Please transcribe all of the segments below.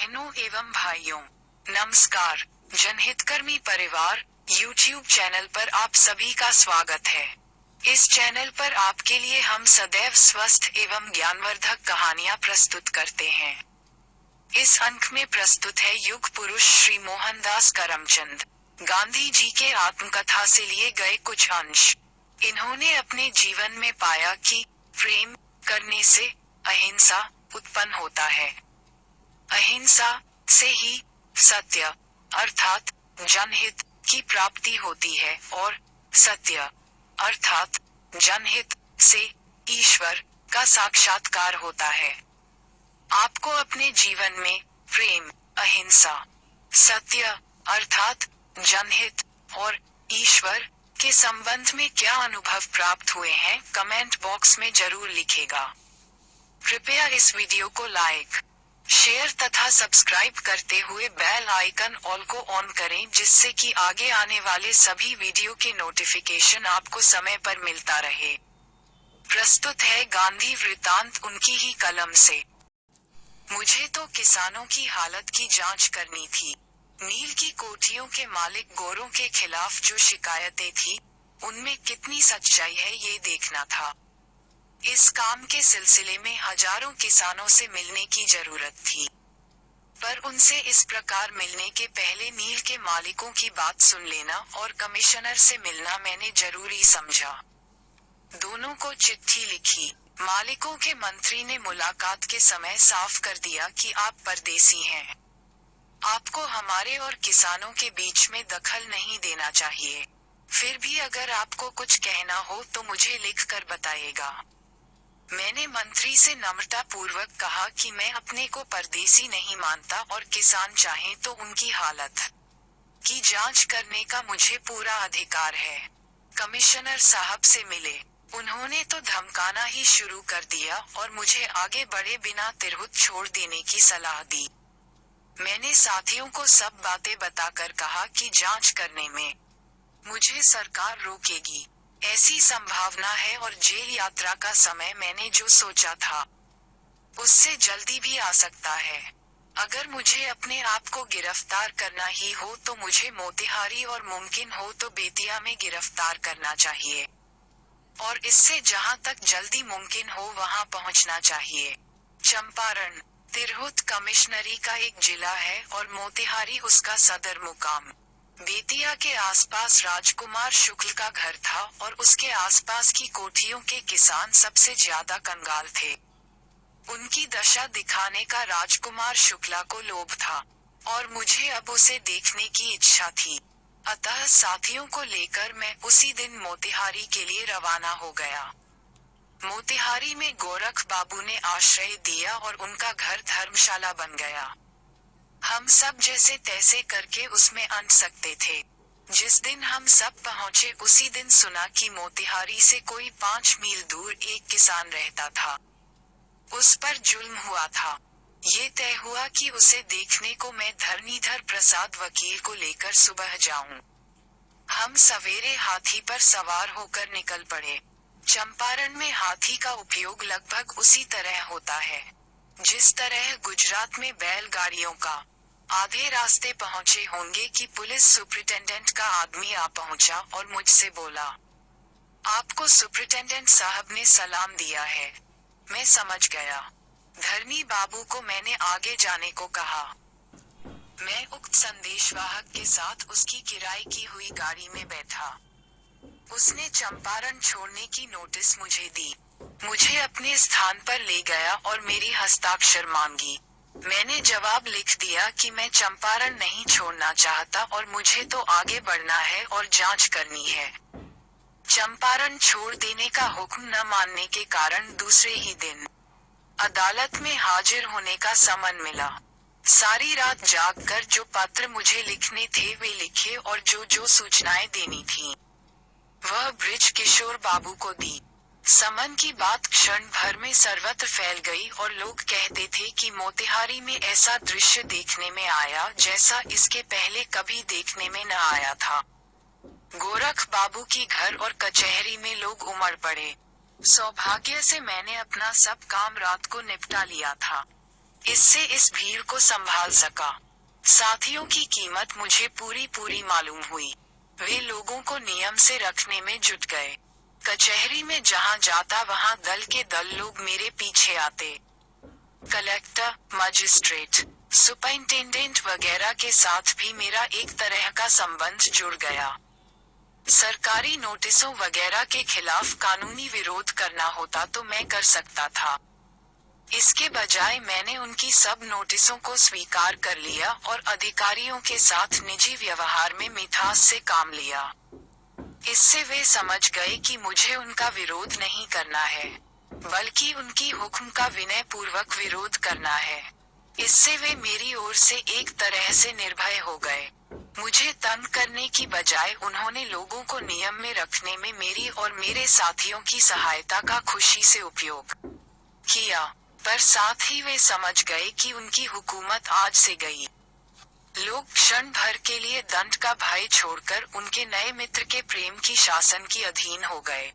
बहनों एवं भाइयों, नमस्कार। जनहितकर्मी परिवार यूट्यूब चैनल पर आप सभी का स्वागत है। इस चैनल पर आपके लिए हम सदैव स्वस्थ एवं ज्ञानवर्धक कहानियाँ प्रस्तुत करते हैं। इस अंक में प्रस्तुत है युग पुरुष श्री मोहनदास करमचंद गांधी जी के आत्मकथा से लिए गए कुछ अंश। इन्होंने अपने जीवन में पाया कि प्रेम करने से अहिंसा उत्पन्न होता है। अहिंसा से ही सत्य अर्थात जनहित की प्राप्ति होती है और सत्य अर्थात जनहित से ईश्वर का साक्षात्कार होता है। आपको अपने जीवन में प्रेम, अहिंसा, सत्य अर्थात जनहित और ईश्वर के संबंध में क्या अनुभव प्राप्त हुए हैं, कमेंट बॉक्स में जरूर लिखेगा। कृपया इस वीडियो को लाइक, शेयर तथा सब्सक्राइब करते हुए बेल आइकन ऑल को ऑन करें, जिससे कि आगे आने वाले सभी वीडियो के नोटिफिकेशन आपको समय पर मिलता रहे। प्रस्तुत है गांधी वृत्तांत उनकी ही कलम से। मुझे तो किसानों की हालत की जांच करनी थी। नील की कोठियों के मालिक गोरों के खिलाफ जो शिकायतें थी, उनमें कितनी सच्चाई है ये देखना था। इस काम के सिलसिले में हजारों किसानों से मिलने की जरूरत थी, पर उनसे इस प्रकार मिलने के पहले नील के मालिकों की बात सुन लेना और कमिश्नर से मिलना मैंने जरूरी समझा। दोनों को चिट्ठी लिखी। मालिकों के मंत्री ने मुलाकात के समय साफ कर दिया कि आप परदेसी हैं। आपको हमारे और किसानों के बीच में दखल नहीं देना चाहिए। फिर भी अगर आपको कुछ कहना हो तो मुझे लिख कर बताइएगा। मैंने मंत्री से नम्रता पूर्वक कहा कि मैं अपने को परदेसी नहीं मानता और किसान चाहें तो उनकी हालत की जांच करने का मुझे पूरा अधिकार है। कमिश्नर साहब से मिले। उन्होंने तो धमकाना ही शुरू कर दिया और मुझे आगे बढ़े बिना तिरहुत छोड़ देने की सलाह दी। मैंने साथियों को सब बातें बताकर कहा कि जांच करने में मुझे सरकार रोकेगी ऐसी संभावना है और जेल यात्रा का समय मैंने जो सोचा था उससे जल्दी भी आ सकता है। अगर मुझे अपने आप को गिरफ्तार करना ही हो तो मुझे मोतिहारी और मुमकिन हो तो बेतिया में गिरफ्तार करना चाहिए और इससे जहां तक जल्दी मुमकिन हो वहां पहुंचना चाहिए। चंपारण तिरहुत कमिश्नरी का एक जिला है और मोतिहारी उसका सदर मुकाम। बेतिया के आसपास राजकुमार शुक्ल का घर था और उसके आसपास की कोठियों के किसान सबसे ज्यादा कंगाल थे। उनकी दशा दिखाने का राजकुमार शुक्ला को लोभ था और मुझे अब उसे देखने की इच्छा थी। अतः साथियों को लेकर मैं उसी दिन मोतिहारी के लिए रवाना हो गया। मोतिहारी में गोरख बाबू ने आश्रय दिया और उनका घर धर्मशाला बन गया। हम सब जैसे तैसे करके उसमें अंट सकते थे। जिस दिन हम सब पहुंचे उसी दिन सुना कि मोतिहारी से कोई 5 मील दूर एक किसान रहता था। उस पर जुल्म हुआ था। ये तय हुआ कि उसे देखने को मैं धरणीधर प्रसाद वकील को लेकर सुबह जाऊं। हम सवेरे हाथी पर सवार होकर निकल पड़े। चंपारण में हाथी का उपयोग लगभग उसी तरह होता है जिस तरह गुजरात में बैलगाड़ियों का। आधे रास्ते पहुंचे होंगे कि पुलिस सुपरिटेंडेंट का आदमी आ पहुंचा और मुझसे बोला, आपको सुपरिटेंडेंट साहब ने सलाम दिया है। मैं समझ गया। धरनी बाबू को मैंने आगे जाने को कहा। मैं उक्त संदेशवाहक के साथ उसकी किराए की हुई गाड़ी में बैठा। उसने चंपारण छोड़ने की नोटिस मुझे दी। मुझे अपने स्थान पर ले गया और मेरी हस्ताक्षर मांगी। मैंने जवाब लिख दिया कि मैं चंपारण नहीं छोड़ना चाहता और मुझे तो आगे बढ़ना है और जांच करनी है। चंपारण छोड़ देने का हुक्म न मानने के कारण दूसरे ही दिन अदालत में हाजिर होने का समन मिला। सारी रात जागकर जो पत्र मुझे लिखने थे वे लिखे और जो जो सूचनाएं देनी थीं, वह ब्रिज किशोर बाबू को दी। समन की बात क्षण भर में सर्वत्र फैल गई और लोग कहते थे कि मोतिहारी में ऐसा दृश्य देखने में आया जैसा इसके पहले कभी देखने में न आया था। गोरख बाबू की घर और कचहरी में लोग उमड़ पड़े। सौभाग्य से मैंने अपना सब काम रात को निपटा लिया था। इससे इस भीड़ को संभाल सका। साथियों की कीमत मुझे पूरी मालूम हुई। वे लोगों को नियम से रखने में जुट गए। कचहरी में जहां जाता वहां दल के दल लोग मेरे पीछे आते। कलेक्टर, मजिस्ट्रेट, सुपरिंटेंडेंट वगैरह के साथ भी मेरा एक तरह का संबंध जुड़ गया। सरकारी नोटिसों वगैरह के खिलाफ कानूनी विरोध करना होता तो मैं कर सकता था। इसके बजाय मैंने उनकी सब नोटिसों को स्वीकार कर लिया और अधिकारियों के साथ निजी व्यवहार में मिठास से काम लिया। इससे वे समझ गए कि मुझे उनका विरोध नहीं करना है, बल्कि उनकी हुक्म का विनय पूर्वक विरोध करना है। इससे वे मेरी ओर से एक तरह से निर्भय हो गए। मुझे तंग करने की बजाय उन्होंने लोगों को नियम में रखने में मेरी और मेरे साथियों की सहायता का खुशी से उपयोग किया। पर साथ ही वे समझ गए कि उनकी हुकूमत आज से गई। लोग क्षण भर के लिए दंड का भय छोड़कर उनके नए मित्र के प्रेम की शासन की अधीन हो गए।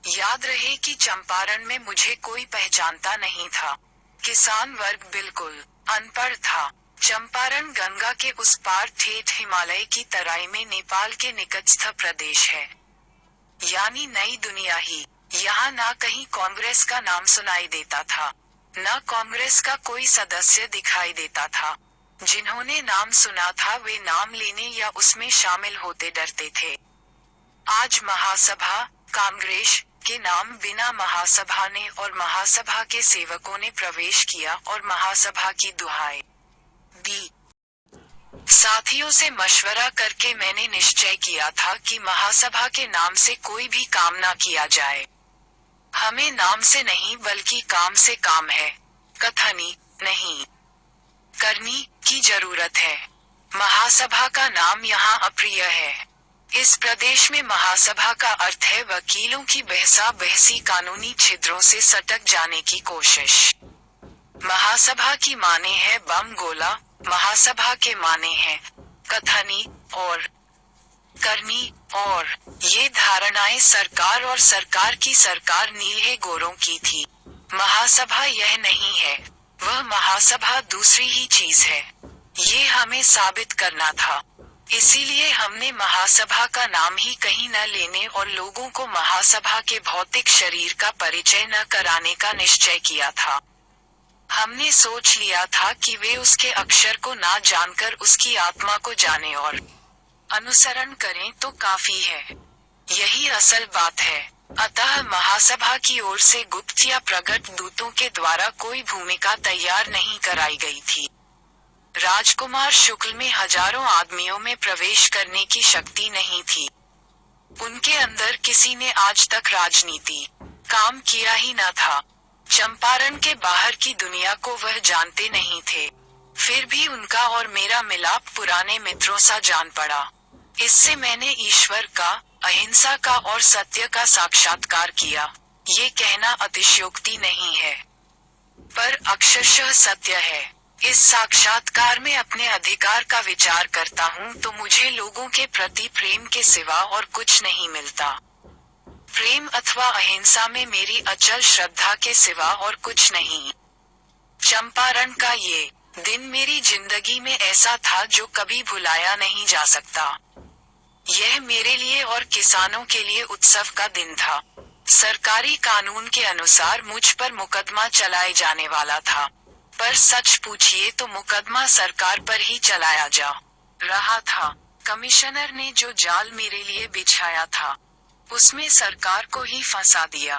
याद रहे कि चंपारण में मुझे कोई पहचानता नहीं था। किसान वर्ग बिल्कुल अनपढ़ था। चंपारण गंगा के उस पार ठेठ हिमालय की तराई में नेपाल के निकटस्थ प्रदेश है, यानी नई दुनिया ही। यहाँ ना कहीं कांग्रेस का नाम सुनाई देता था, न कांग्रेस का कोई सदस्य दिखाई देता था। जिन्होंने नाम सुना था वे नाम लेने या उसमें शामिल होते डरते थे। आज महासभा, कांग्रेस के नाम बिना महासभा ने और महासभा के सेवकों ने प्रवेश किया और महासभा की दुहाई दी। साथियों से मशवरा करके मैंने निश्चय किया था कि महासभा के नाम से कोई भी काम ना किया जाए। हमें नाम से नहीं बल्कि काम से काम है, कथनी नहीं करनी की जरूरत है। महासभा का नाम यहाँ अप्रिय है। इस प्रदेश में महासभा का अर्थ है वकीलों की बहसा बहसी, कानूनी छिद्रों से सटक जाने की कोशिश। महासभा की माने है बम गोला, महासभा के माने हैं कथनी और करनी, और ये धारणाएं सरकार और सरकार की सरकार नीले गोरों की थी। महासभा यह नहीं है, वह महासभा दूसरी ही चीज है। ये हमें साबित करना था। इसीलिए हमने महासभा का नाम ही कहीं न लेने और लोगों को महासभा के भौतिक शरीर का परिचय न कराने का निश्चय किया था। हमने सोच लिया था कि वे उसके अक्षर को ना जानकर उसकी आत्मा को जाने और अनुसरण करें तो काफी है। यही असल बात है। अतः महासभा की ओर से गुप्त या प्रकट दूतों के द्वारा कोई भूमिका तैयार नहीं कराई गई थी। राजकुमार शुक्ल में हजारों आदमियों में प्रवेश करने की शक्ति नहीं थी। उनके अंदर किसी ने आज तक राजनीति काम किया ही न था। चंपारण के बाहर की दुनिया को वह जानते नहीं थे। फिर भी उनका और मेरा मिलाप पुराने मित्रों सा जान पड़ा। इससे मैंने ईश्वर का, अहिंसा का और सत्य का साक्षात्कार किया। ये कहना अतिशयोक्ति नहीं है, पर अक्षरशः सत्य है। इस साक्षात्कार में अपने अधिकार का विचार करता हूँ तो मुझे लोगों के प्रति प्रेम के सिवा और कुछ नहीं मिलता। प्रेम अथवा अहिंसा में मेरी अचल श्रद्धा के सिवा और कुछ नहीं। चंपारण का ये दिन मेरी जिंदगी में ऐसा था जो कभी भुलाया नहीं जा सकता। यह मेरे लिए और किसानों के लिए उत्सव का दिन था। सरकारी कानून के अनुसार मुझ पर मुकदमा चलाए जाने वाला था, पर सच पूछिए तो मुकदमा सरकार पर ही चलाया जा रहा था। कमिश्नर ने जो जाल मेरे लिए बिछाया था, उसमें सरकार को ही फंसा दिया।